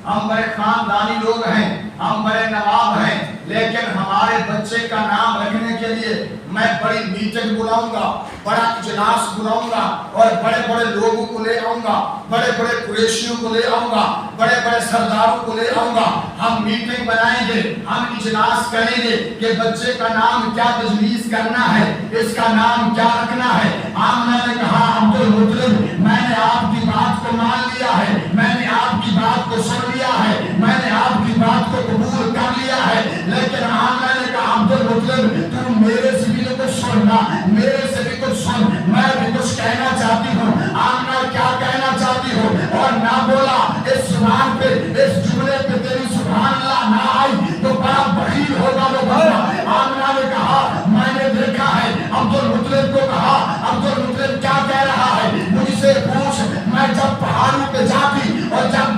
ہم بڑے خاندانی لوگ ہیں، ہم بڑے نواب ہیں، لیکن ہمارے بچے کا نام رکھنے کے لیے میں بڑی میٹنگ بلاؤں گا، بڑا اجلاس بلاؤں گا اور بڑے بڑے لوگوں کو لے آؤں گا، بڑے بڑے قریشیوں کو لے آؤں گا، بڑے بڑے سرداروں کو لے آؤں گا، ہم میٹنگ بنائیں گے، ہم اجلاس کریں گے کہ بچے کا نام کیا تجویز کرنا ہے، اس کا نام کیا رکھنا ہے۔ آمنہ نے کہا عبد المطلب میں نے آپ کی بات کو مان لیا ہے، میں نے آپ کی بات کو سن لیا ہے، میں نے آپ کی بات کو قبول کر لیا ہے، لیکن آمنہ نے کہا عبد المطلب تم میرے سے بھی کچھ سننا، میرے سے بھی کچھ سن، میں بھی کچھ کہنا چاہتی ہوں۔ آمنہ کیا کہنا چاہتی ہو؟ اور نہ بولا، اس زبان پہ اس جملے پہ تیری سبحان اللہ نہ آئی تو بڑا بخیل ہوگا وہ بندہ۔ آمنہ نے کہا میں نے دیکھا ہے، عبد المطلب کو کہا عبد المطلب کیا کہہ رہا ہے مجھ سے پوچھ، میں جب پہاڑوں پہ جاتی اور جب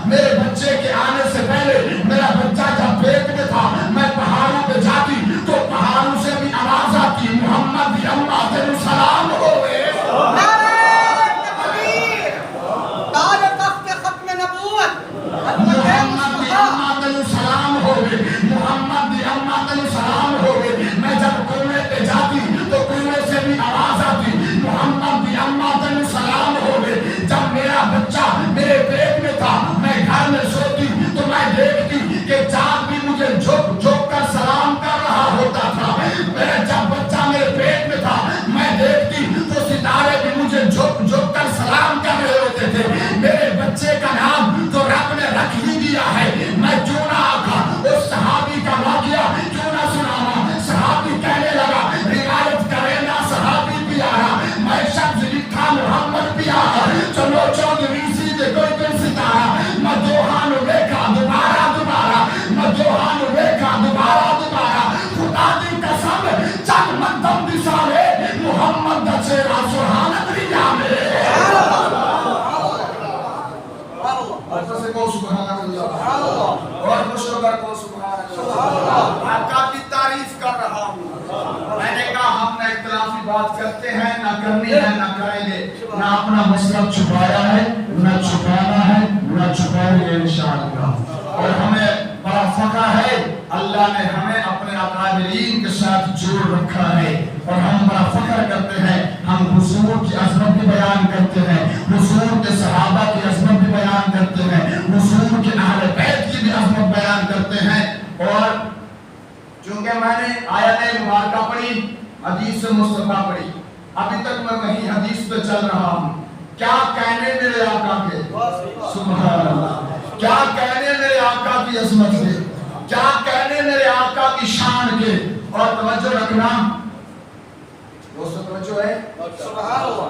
میرے بچے کے آنے سے پہلے میرا بچہ جب پیٹ میں تھا میں پہاڑوں پہ جاتی تو پہاڑوں سے بھی آواز آتی محمد اما تیرے سلام ہوئے۔ محمد اما تیرے سلام ہوئے، محمد اما تیرے سلام ہوئے۔ میں جب کنویں پہ جاتی تو کنویں سے بھی آواز آتی محمد اما تیرے سلام ہوئے۔ جب میرا بچہ میرے پیٹ میں تھا میں گھر میں سوتی تو میں دیکھتی کہ چاند بھی مجھے جھک جھک کر سلام کر رہا ہوتا تھا۔ میرا جب بچہ میرے پیٹ میں تھا میں دیکھتی تو ستارے بھی مجھے جھک جھک کر سلام کر رہے ہوتے تھے۔ میرے بچے کا نام تو رب نے رکھ ہی دیا ہے، میں کیوں نہ آقا اس صحابی کا واقعہ کیوں نہ سناواں۔ صحابی کہنے لگا روایت کرے نا صحابی پیارا، میں شخص لکھا محمد پیارا، چلو چودھویں سیدھے کوئی دن ستارہ، میں دو ہان دیکھا دوبارہ دوبارہ، میں دو ہان دیکھا دوبارہ دوبارہ، خدا دی قسم چند مندم دسالے محمد دا چہرہ سبحانت ریا میں۔ اور سے کو سبحان اللہ، اور خوش ہو کر کو سبحان اللہ۔ آقا کی تعریف کر رہا ہوں، میں نے کہا ہم نے اختلافی بات کرتے ہیں، نہ کرنی ہے نہ کریں گے، نہ اپنا مسلک چھپایا ہے نہ چھپانا ہے نہ چھپائیں گے انشاءاللہ۔ اور ہمیں بڑا فخر ہے اللہ نے ہمیں اپنے اکابرین کے ساتھ جوڑ رکھا ہے، اور ہم بڑا فخر کرتے ہیں، ہم حضور کی عظمت بھی بیان کرتے ہیں، حضور کے صحابہ کی عظمت بھی بیان کرتے ہیں، حضور کے اہل بیت کی بھی عظمت بیان کرتے ہیں۔ اور چونکہ میں نے آیت مبارکہ پڑھی، حدیث مصطفیٰ پڑھی، ابھی تک میں وہی حدیث پہ چل رہا ہوں۔ کیا کہنے میرے آقا کے سبحان اللہ، کیا کہنے میرے آقا کی عظمت کے، کیا کہنے میرے آقا کی شان کے۔ اور توجہ رکھنا دوستو، توجہ ہے سبحان اللہ۔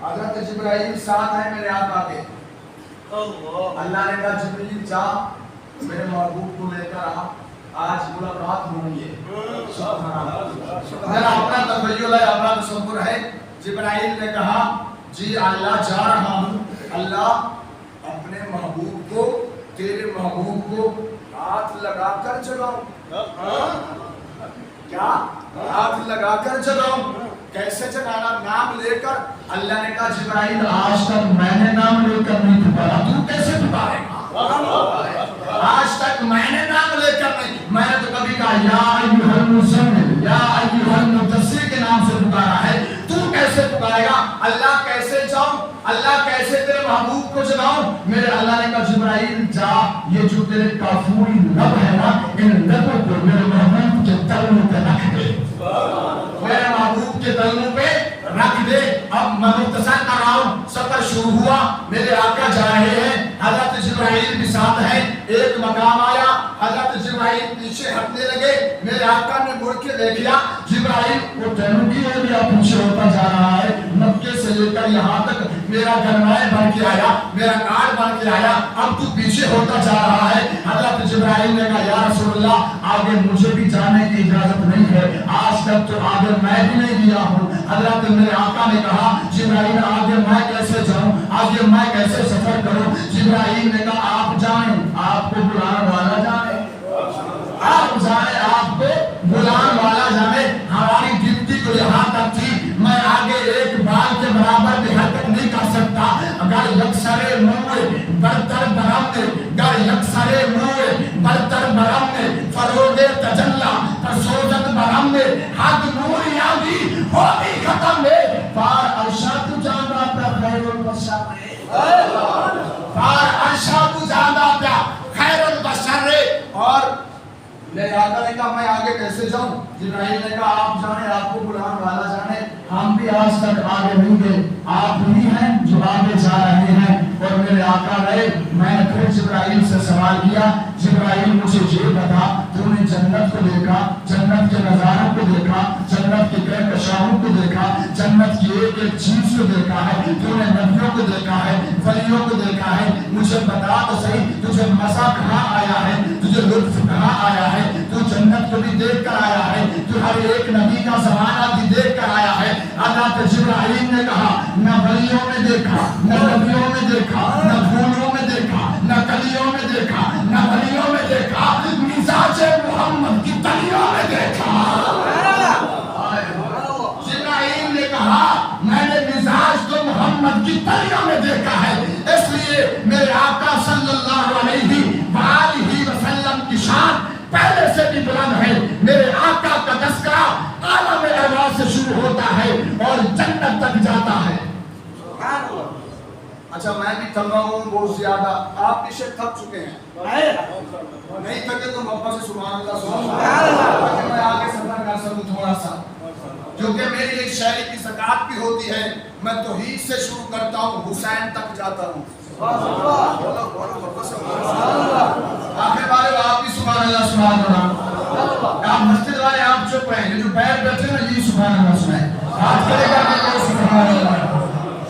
حضرت جبرائیل ساتھ ہیں میرے آقا کے، اللہ نے کہا جبرائیل جا میرے محبوب کو لے کر آج ملاقات ہونی ہے۔ سبحان اللہ، میرا اپنا تخیل ہے، اپنا تصور ہے۔ جبرائیل نے کہا جی اللہ جا رہا ہوں، اللہ اپنے محبوب کو، تیرے محبوب کو ہاتھ لگا کر جگاؤں۔ کیا ہاتھ لگا کر جگاؤں؟ کیسے جگانا؟ نام لے کر۔ اللہ نے کہا جبرائیل آج تک میں نے نام لے کر نہیں پکارا، تو کیسے پکارے گا؟ آج تک میں نے نام لے کر نہیں، میں نے تو کبھی کہا یا ایھا المزمل یا ایھا المدثر کے نام سے پکارا ہے، تو کیسے پکارے گا؟ اللہ کیسے جاؤں؟ اللہ کیسے تیرے محبوب کو جگاؤں؟ میرے اللہ نے کہا جبرائیل جا، یہ جو تیرے کافوری لب ہے نا، ان لبوں کو میرے محبوب کے تلوں پہ رکھ دے، میرے محبوب کے تلوں پہ رکھ دے۔ اب میں مختصر کر رہا ہوں، سفر شروع ہوا، میرے آقا جا رہے ہیں، حضرت جبرائیل بھی ساتھ ہیں۔ ایک مقام آیا، حضرت جبرائیل پیچھے ہٹنے لگے، میرے آقا نے مڑ کے دیکھ لیا جبرائیل وہ ٹہلو کی ایریا پیچھے ہوتا جا رہا ہے، مکے سے لے کر یہاں تک میرا گنوائے بن کے آیا، میرا کارڈ بن کے آیا، اب تو پیچھے ہوتا جا رہا ہے۔ حضرت جبرائیل نے کہا یا رسول اللہ آگے مجھے بھی جانے کی اجازت نہیں ہے، آج تک تو آگے میں بھی نہیں گیا ہوں۔ حضرت میرے آقا نے کہا جبرائیل آگے میں کیسے جاؤں، آگے میں کیسے سفر کروں؟ جبرائیل نے کہا آپ جائیں، آپ کو بلانے والا جانے، آپ جائیں، آپ کو بلانے والا جانے۔ ہماری گنتی تو یہاں تک تھی، میں آگے ایک بال کے برابر بھی حرکت نہیں کر سکتا، اگر یکسر موئے برتر برامد بر یکسر نور برتر برم میں فروغ تجلا پر سوزن برم میں حد نور یادی ہوگی ختم میں پار ارشاد جانا پر خیر البشر پار ارشاد جانا پر خیر البشر اور میرے آقا نے کہا میں آگے کیسے جاؤں؟ جبرائیل نے کہا آپ جانے آپ کو بلانے والا جانے ہم بھی آج تک آگے نہیں گئے آپ ہی ہیں جو آگے جا رہے ہیں اور میرے آقا رہے میں نے پھر جبرائیل سے سوال کیا جبرائیل مجھے یہ بتا تو نے جنت کو دیکھا جنت کے نظاروں کو دیکھا جنت کے کہکشاؤں کو دیکھا جنت کی ایک ایک چیز کو دیکھا ہے تو نے نبیوں کو دیکھا ہے ولیوں کو دیکھا ہے مجھے بتا تو صحیح تجھے مزہ کہاں آیا ہے تجھے لطف کہاں آیا ہے تو جنت کو بھی دیکھ کر آیا ہے تو ہر ایک نبی کا زمانہ بھی دیکھ کر آیا ہے حضرت جبرائیل نے کہا نہ ولیوں میں دیکھا نہ نبیوں میں دیکھا نہ پھولوں میں دیکھا نہ کلیوں میں دیکھا نہ ولیوں میں دیکھا مزاج محمد کی تلیوں میں دیکھا جبرائیل نے کہا میں نے مزاج تو محمد کی تلیوں میں دیکھا ہے اس لیے میرے آقا صلی اللہ علیہ وآلہ وسلم کی شان پہلے سے بھی بلند ہے میرے آقا کا تذکرہ عالم ارواح سے شروع ہوتا ہے اور جنت تک جاتا ہے اچھا میں بھی تھکا ہوں بہت زیادہ آپ پیچھے تھک چکے ہیں نہیں تھکے تو محبت سے سبحان اللہ سبحان اللہ میں آگے سفر کر سکوں تھوڑا سا کیونکہ میری ایک شاعری کی زکات بھی ہوتی ہے میں توحید سے شروع کرتا ہوں حسین تک جاتا ہوں آخر والے آپ بھی سبحان اللہ سبحان اللہ آپ مسجد والے آپ چپ رہیں جو پیر بیٹھے نا یہ سبحان اللہ سنائیں ہاتھ کرے گا کہ سبحان اللہ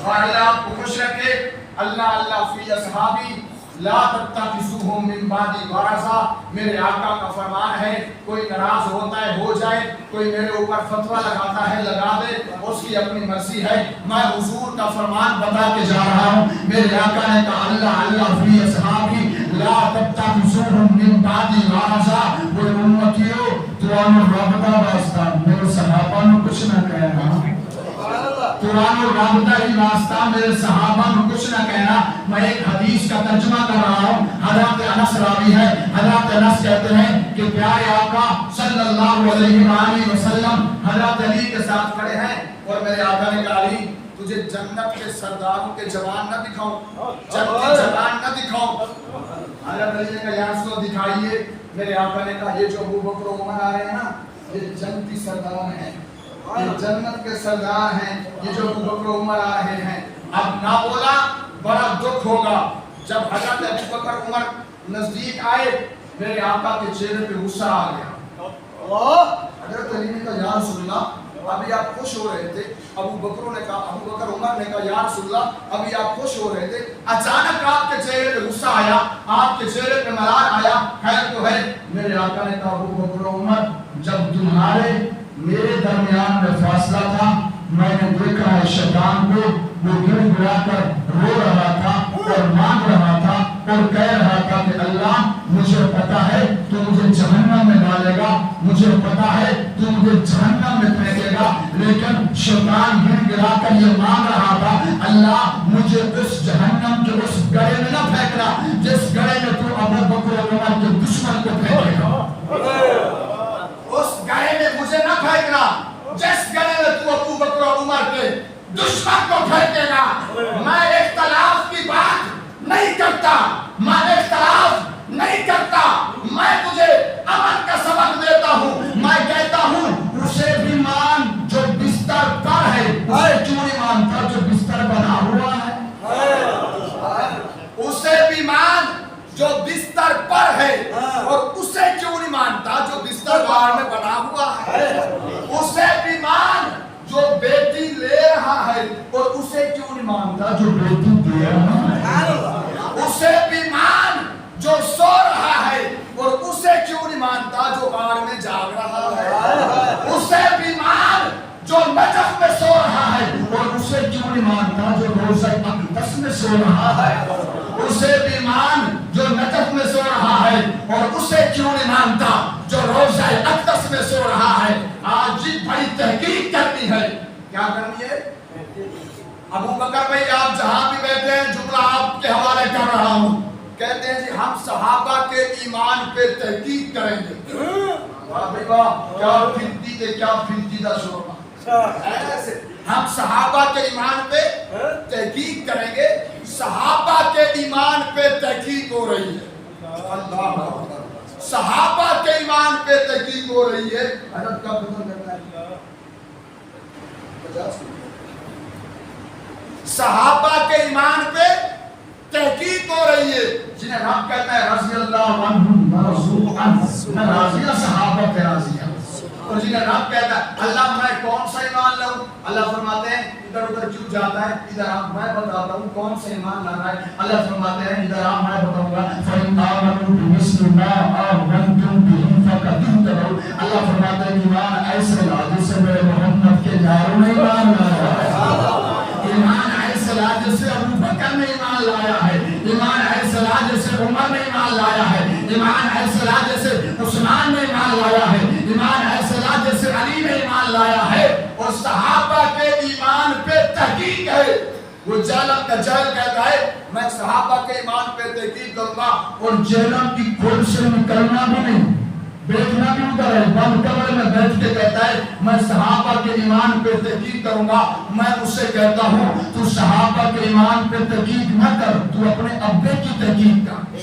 اور اللہ آپ کو خوش رکھے اللہ اللہ فی اصحابی لا تتخذوهم من بعدی غرضا میرے آقا کا فرمان ہے کوئی ناراض ہوتا ہے ہو جائے کوئی میرے اوپر فتویٰ لگاتا ہے لگا دے اس کی اپنی مرضی ہے میں حضور کا فرمان بتا کے جا رہا ہوں میرے آقا نے کہا اللہ اللہ فی اصحابی لا تتخذوهم من بعدی غرضا وہ امتیو قرآن و رابطہ واسطہ میرے صحابہ نے کچھ نہ کہنا قرآن و رابطہ ہی واسطہ میرے صحابہ نے کچھ نہ کہنا میں ایک حدیث کا ترجمہ کر رہا ہوں حضرت انس راوی ہے حضرت انس کہتے ہیں کہ پیارے آقا صلی اللہ علیہ وآلہ وسلم حضرت علی کے ساتھ کھڑے ہیں اور میرے آقا نے کہا علی تجھے جنت کے سرداروں کے جوان نہ دکھاؤں جنتی جوان نہ دکھاؤں حضرت علی نے کہا یا رسول اللہ دکھائیے میرے آقا نے کہا یہ جو ابو بکر و عمر آ رہے ہیں نا یہ جنتی سردار ہیں یہ جنت کے سردار ہیں یہ جو ابو بکر و عمر آ رہے ہیں اب نہ بولا بڑا دکھ ہوگا جب حضرت ابو بکر عمر نزدیک آئے میرے آقا کے چہرے پہ غصہ آ گیا حضرت علی نے کہا یا رسول اللہ ابھی آپ خوش ہو رہے تھے ابو بکر عمر نے کہا یا رسول اللہ ابھی آپ خوش ہو رہے تھے اچانک آپ کے چہرے پہ غصہ آیا آپ کے چہرے پہ ملال آیا خیر تو ہے میرے آقا نے کہا ابو بکر عمر جب تمہارے میرے درمیان میں فاصلہ تھا میں نے دیکھا ہے شیطان کو وہ گر گرا کر رو رہا تھا اور مانگ رہا تھا اور کہہ رہا تھا کہ اللہ مجھے پتا ہے تو مجھے جہنم میں ڈالے گا مجھے پتا ہے تو مجھے جہنم میں پھینکے گا لیکن شیطان گر گرا کر یہ مانگ رہا تھا اللہ مجھے اس جہنم کے اس گڑھے میں نہ پھینکنا جس گڑھے میں تو ابو بکر عمر کے دشمن کو پھینکے گا اس گڑھے میں مجھے نہ پھینکنا جس گڑھے میں تو ابو بکر عمر کے دشمن کو پھینکے گا میں اختلاف کی بات نہیں کرتا میں اختلاف نہیں کرتا میں تجھے امن کا سبق دیتا ہوں میں کہتا ہوں اسے بھی مان جو بستر پر ہے اسے کیوں نہیں مانتا جو بستر بنا ہوا ہے اسے بھی مان جو بستر پر ہے اور اسے کیوں نہیں مانتا جو بستر باہر میں بنا ہوا ہے اسے بھی مان جو بیٹی لے رہا ہے اور اسے کیوں نہیں مانتا جو بیٹی دے رہا ہے اسے بھی مان جو سو رہا ہے اور اسے کیوں نہیں مانتا جو غار میں جاگ رہا ہے اسے بھی مان جو نجف میں سو رہا ہے اور اسے کیوں نہیں مانتا جو روزہ اقدس میں سو رہا ہے اسے بھی مان جو نجف میں سو رہا ہے اور اسے کیوں نہیں مانتا جو روزہ اقدس میں سو رہا ہے آج جی بڑی تحقیق کرنی ہے کیا کرنی ہے ابو بکر بھائی آپ جہاں بھی بیٹھے ہیں جملہ آپ کے حوالے کر رہا ہوں کہتے ہیں جی ہم صحابہ کے ایمان پہ تحقیق کریں گے. واہ بھائی واہ، کیا پھرتی تھے، کیا پھرتیدہ شورما. ایسے ہم صحابہ کے ایمان پہ تحقیق کریں گے. صحابہ کے ایمان پہ تحقیق ہو رہی ہے. اللہ اکبر. صحابہ کے ایمان پہ تحقیق ہو رہی ہے. حضرت کا بدل کرنا ہے. صحابہ کے ایمان پہ تحقیق ہو رہی ہے. جنہیں رب کہتا ہے رضی اللہ عنہم ورضوا عنہ، میں راضی ہوں صحابہ پہ راضی ہوں. اور جنہیں رب کہتا ہے اللہ میں کون سا ایمان لاؤں، اللہ فرماتے ہیں ادھر ادھر کیوں جاتا ہے، ادھر آپ میں بتاتا ہوں کون سے ایمان لانا ہے. اللہ فرماتے ہیں ادھر آپ میں بتاؤں گا فَإِنْ آمَنُوا بِمِثْلِ مَا آمَنْتُمْ بِهِ فَقَدْ اهْتَدَوْا. اللہ فرماتے ہیں ایمان ایسے لا جیسے میرے محمد کے یاروں نے ایمان لایا ہے. ایمان ایسے لا جیسے ابو بکر نے ایمان لایا ہے. ایمان ایسے لا جیسے عمر نے ایمان لایا ہے. ایمان ایسے لا جیسے عثمان نے ایمان لایا ہے. ایمان ایسے لا جیسے علی نے ایمان لایا ہے. اور صحابہ کے ایمان پہ تحقیق ہے. وہ جہنم کا جہل کہتا ہے میں صحابہ کے ایمان پہ تحقیق کروں گا. اور جہنم کی کھول سے نکلنا بھی نہیں، بیٹھنا بھی ادھر ہے، بند کمرے میں بیٹھ کے کہتا ہے میں صحابہ کے ایمان پہ تحقیق کروں گا. میں اس سے کہتا ہوں تو صحابہ کے ایمان پہ تحقیق نہ کر، تو اپنے ابے کی تحقیق کر.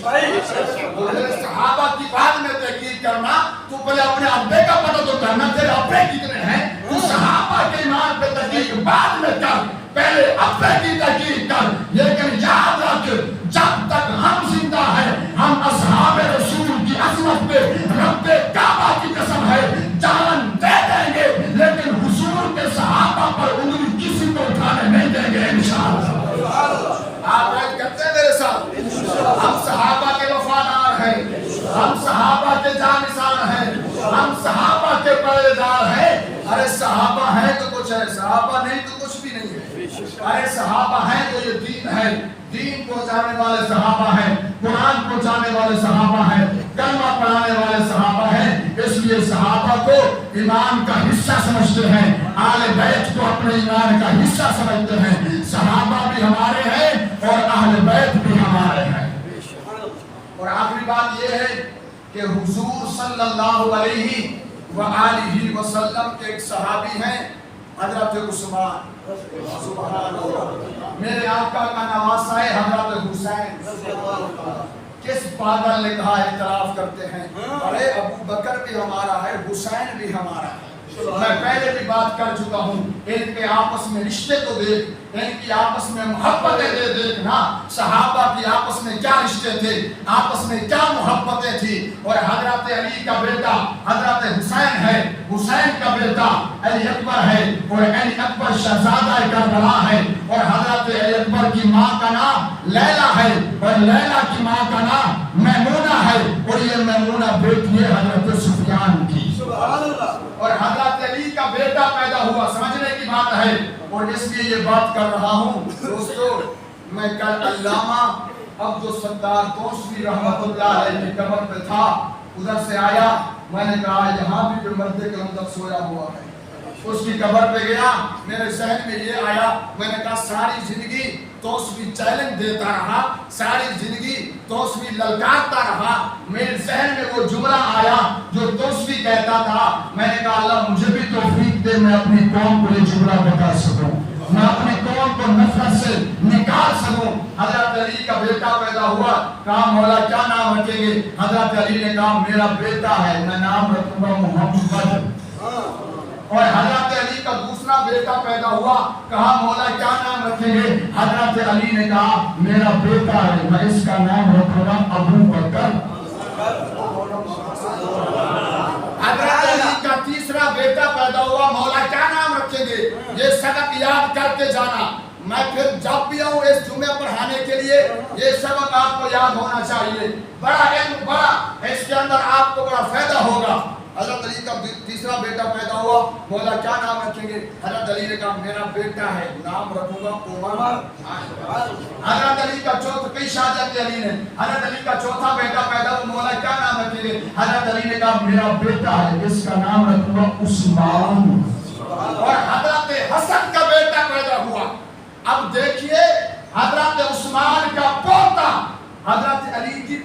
صحابہ کی بات میں تحقیق کرنا، تو پہلے اپنے ابے کا پتہ تو کرنا تیرے ابے کتنے ہیں. تو صحابہ کے ایمان پہ تحقیق بعد میں کر، پہلے ابے کی تحقیق کر. لیکن یاد رکھ جب تک ہم زندہ ہیں ہم اصحاب رسول کی عظمت پہ رب کعبہ کی قسم ہے جان دے دیں گے، لیکن حضور کے صحابہ پر انگلی کسی کو اٹھانے نہیں دیں گے انشاءاللہ. آپ رائٹ کرتے ہیں میرے ساتھ؟ ہم صحابہ کے وفادار ہیں، ہم صحابہ کے جانثار ہیں، ہم صحابہ کے پہرےدار ہیں. ارے صحابہ ہیں تو کچھ ہے، صحابہ نہیں تو کچھ بھی نہیں ہے. ارے صحابہ ہیں تو یہ دین ہے، دین پہنچانے والے صحابہ ہیں، قرآن پہنچانے والے صحابہ ہیں، کلمہ پڑھانے والے صحابہ ہیں. اس لیے صحابہ کو ایمان کا حصہ سمجھتے ہیں، آل بیت کو اپنے ایمان کا حصہ سمجھتے ہیں. صحابہ بھی ہمارے ہیں اور اہل بیت بھی ہمارے ہیں. اور آخری بات یہ ہے کہ حضور صلی اللہ علیہ وآلہ وسلم کے ایک صحابی ہیں حضرت عثمان. سبحان اللہ. میرے آقا کا نواسہ ہے حضرت حسین. کس پاگل نے کہا اختلاف کرتے ہیں؟ ارے ابو بکر بھی ہمارا ہے، حسین بھی ہمارا ہے. میں پہلے بھی بات کر چکا ہوں، ان کے آپس میں رشتے تو دیکھ، ان کی آپس میں محبتیں دیکھنا. صحابہ کی آپس میں کیا رشتے تھے، آپس میں کیا محبتیں تھی. اور حضرت علی کا بیٹا حضرت حسین ہے، حسین کا بیٹا علی اکبر ہے، اور علی اکبر شہزادہ کربلا ہے. اور حضرت علی اکبر کی ماں کا نام لیلا ہے، اور لیلا کی ماں کا نام میمونہ ہے. اور یہ میمونہ بیٹی ہے حضرت سفیان کی. اور حضرت علی کا بیٹا پیدا ہوا، سمجھنے کی بات ہے. اور اس لیے یہ بات کر رہا ہوں دوستو، میں کل علامہ عبدالستار توسوی رحمت اللہ علیہ کی قبر پہ تھا، ادھر سے آیا، میں نے کہا یہاں بھی کوئی مردے کے اندر سویا ہوا ہے. اس کی قبر پہ گیا، میرے ذہن میں یہ آیا، میں نے کہا ساری زندگی توسوی چیلنج دیتا رہا، ساری زندگی توسوی للکارتا رہا. میرے ذہن میں وہ جملہ آیا جو توسوی کہتا تھا. میں نے کہا اللہ مجھے بھی توفیق دے میں اپنی قوم کو یہ جملہ بتا سکوں، میں اپنی قوم کو نفرت سے نکال سکوں. حضرت علی کا بیٹا پیدا ہوا، کہا مولا کیا نام رکھیں گے؟ حضرت علی نے کہا میرا بیٹا ہے، میں نام رکھوں گا محمد. اور حضرت علی کا دوسرا بیٹا پیدا ہوا، کہا مولا کیا نام رکھیں گے؟ حضرت علی نے کہا میرا بیٹا ہے، میں اس کا نام رکھوں گا ابو بکر. حضرت علی کا تیسرا بیٹا پیدا ہوا، مولا کیا نام رکھیں گے؟ یہ سبق یاد کر کے جانا. میں پھر جب بھی آؤں اس جمعے پڑھانے کے لیے یہ سبق آپ کو یاد ہونا چاہیے. بڑا علم، بڑا اس کے اندر آپ کو بڑا فائدہ ہوگا. حضرت علی کا تیسرا بیٹا پیدا ہوا، مولا کیا نام رکھیں گے؟ حضرت علی نے کہا میرا بیٹا ہے، نام رکھوں گا عمر. حضرت علی کا چوتھا، کئی شہادت علی نے، حضرت علی کا چوتھا بیٹا پیدا ہوا، مولا کیا نام رکھیں گے؟ حضرت علی نے کہا میرا بیٹا ہے، اس کا نام رکھوں گا عثمان. اور حضرت حسن کا بیٹا پیدا ہوا. اب دیکھیے حضرت عثمان کا پوتا حضرت علی